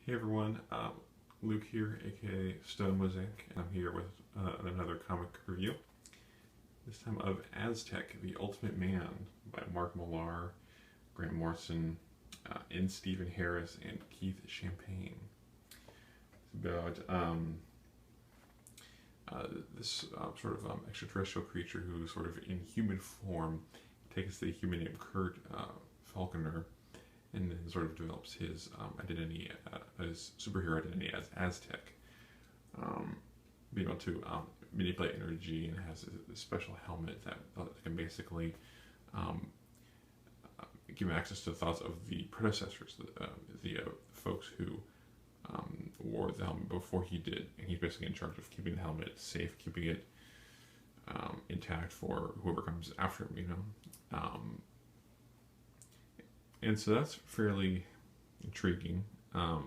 Hey everyone, Luke here, aka Stone Mosaic, and I'm here with another comic review. This time of Aztek, The Ultimate Man by Mark Millar, Grant Morrison, N. Stephen Harris, and Keith Champagne. It's about this sort of extraterrestrial creature who, sort of in human form, takes the human name Kurt Falconer, and then sort of develops his identity, his superhero identity as Aztek, being able to manipulate energy, and has a special helmet that can basically give him access to the thoughts of the predecessors, the folks who wore the helmet before he did, and he's basically in charge of keeping the helmet safe, keeping it intact for whoever comes after him, and so that's fairly intriguing. I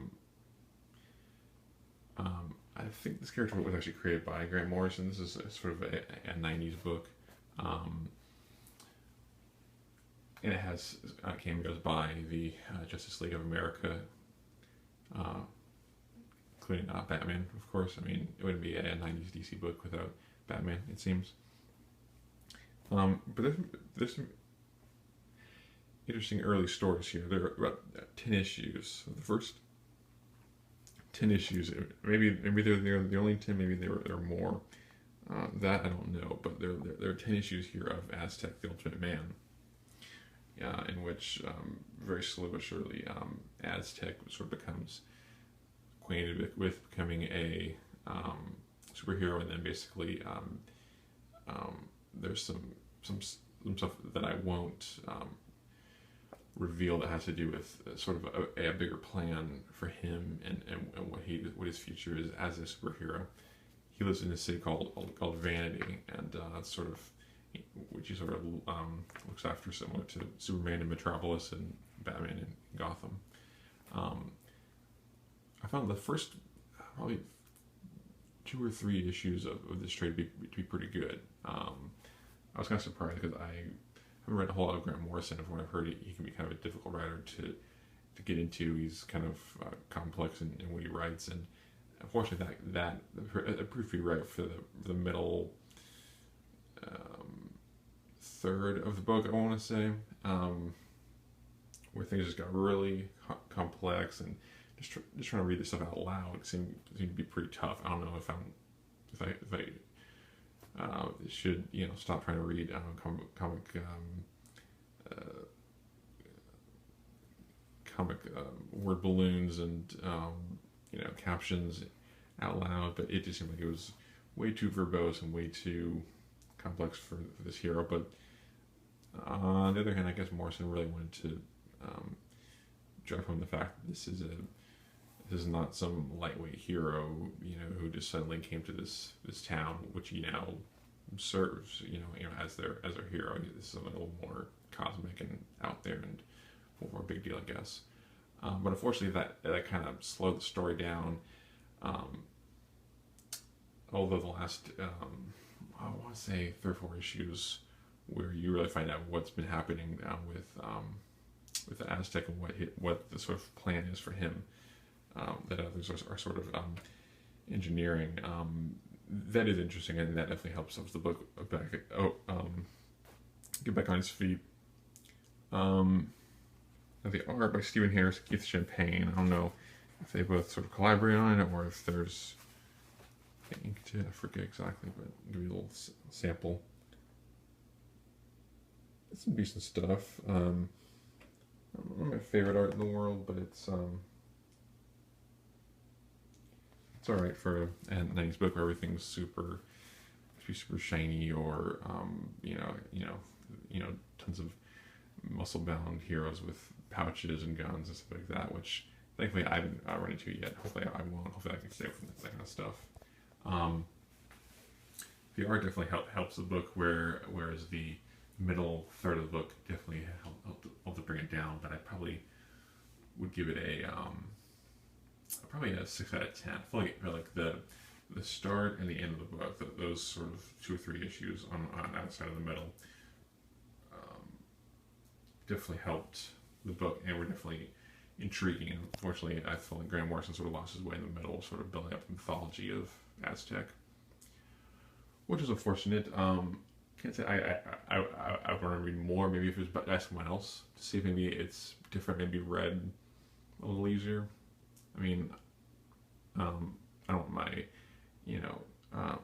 think this character was actually created by Grant Morrison. This is sort of a 90s book. And it has cameos by the Justice League of America, including Batman, of course. I mean, it wouldn't be a 90s DC book without Batman, it seems. But there's some interesting early stories here. There are about 10 issues. So the first 10 issues, maybe they're the only 10, maybe there are more. That I don't know, but there are 10 issues here of Aztek, the Ultimate Man, in which very slowly but surely Aztek sort of becomes acquainted with becoming a superhero, and then basically there's some stuff that I won't reveal that has to do with sort of a bigger plan for him and what his future is as a superhero. He lives in a city called Vanity, and that's sort of which he sort of looks after, similar to Superman in Metropolis and Batman in Gotham. I found the first probably 2 or 3 issues of this trade to be pretty good. I was kind of surprised because I haven't read a whole lot of Grant Morrison. From what I've heard, he can be kind of a difficult writer to get into. He's kind of complex in what he writes, and unfortunately that proved to be right for the middle third of the book, I want to say, where things just got really complex, and just trying to read this stuff out loud seemed to be pretty tough. I don't know if I should stop trying to read comic word balloons and captions out loud, but it just seemed like it was way too verbose and way too complex for this hero. But on the other hand, I guess Morrison really wanted to drive home the fact that this is not some lightweight hero, who just suddenly came to this town, which he now serves, as their hero. This is something a little more cosmic and out there and more a big deal, I guess. But unfortunately, that kind of slowed the story down. Although the last, I want to say 3 or 4 issues, where you really find out what's been happening with the Aztek and what the sort of plan is for him, that others are sort of engineering. That is interesting, and that definitely helps the book get back on his feet. The art by Stephen Harris, Keith Champagne. I don't know if they both sort of collaborate on it, or if there's ink to it. I forget exactly, but I'll give you a little sample. It's some decent stuff. Not my favorite art in the world, but it's all right for a 90s book where everything's super shiny, or tons of muscle-bound heroes with pouches and guns and stuff like that, which thankfully I haven't run into yet. Hopefully I won't. Hopefully I can stay away from that kind of stuff. The art definitely helps the book, whereas the middle third of the book definitely helped to bring it down. But I probably would give it probably a 6 out of 10. I feel like the start and the end of the book, those sort of 2 or 3 issues on outside of the middle, definitely helped the book, and were definitely intriguing. And unfortunately, I feel like Grant Morrison sort of lost his way in the middle, sort of building up the mythology of Aztek, which is unfortunate. Can't say I want to read more. Maybe if it was by someone else to see if maybe it's different, maybe read a little easier. I mean, I don't want my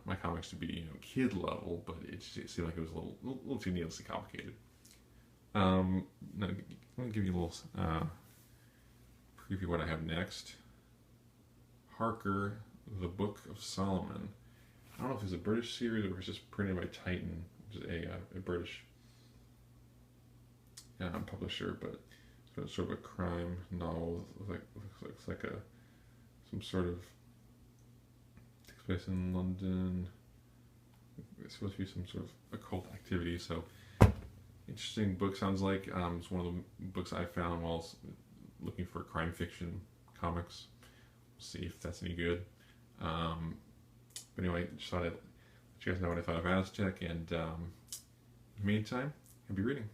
my comics to be kid level, but it seemed like it was a little too needlessly complicated. Now, let me give you a little preview of what I have next. Harker, the Book of Solomon. I don't know if it's a British series or if it's just printed by Titan, which is a British publisher, but it's sort of a crime novel. Looks like some sort of takes place in London. It's supposed to be some sort of occult activity. So interesting book. Sounds like it's one of the books I found while looking for crime fiction comics. We'll see if that's any good. But anyway, just thought I'd let you guys know what I thought of Aztek, and in the meantime, happy reading.